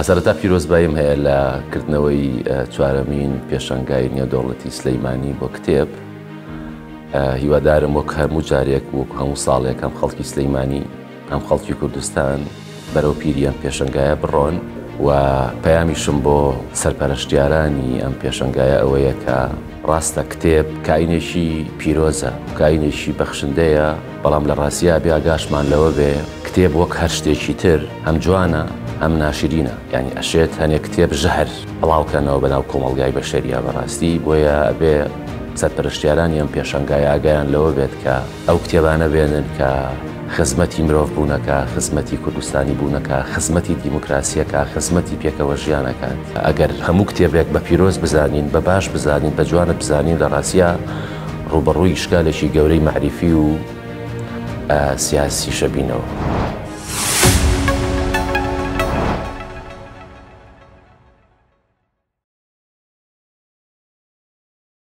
ئەسەرەتا پیرۆزباییم هەیە لە کردنەوەی چوارەمین پێشەنگای نێودەوڵەتی سلەیمانی بۆ کتێب. هیوادارم وەک هەموو جارێک وەک هەموو ساڵێک ئەم خەڵکی سلەیمانی ئەم خەڵکی کوردستان بەرەو پیری ئەم پێشەنگایە بڕۆن و پەیامیشم بۆ سەرپەرشتیارانی ئەم پێشەنگایە ئەوەیە کە ڕاستە کتێب کاینێکی پیرۆزە، کاینێکی بەخشندەیە، بەڵام لە ڕاستیە بێ ئاگاشمان لەوە بێ کتێب وەک هەر شتێکی تر هەم جوانە ئەم ناشرینە، یعنی ئەشێت هەنێک کتێب ژەهر بڵاوکەنەوە بەناو کۆمەڵگای بەشەریە بەڕاستی. بۆیە ئەبێ سەرپەرشتیارانی ئەم پێشەنگای ئاگایان لەوە بێت کە ئەو کتێبانە بێنن کە خزمەتی مرۆڤ بوونەکە، خزمەتی کوردستانی بوونەکە، خزمەتی دیموکراسیەکە، خزمەتی پێکەوە ژیانەکات. ئەگەر هەموو کتێبێک بە پیرۆز بزانین، بە باش بزانین، بە جوانە بزانین، لە ڕاستیە ڕوبەڕووی ئیشکالێکی گەورەی معریفی و سیاسی شەبینەوە.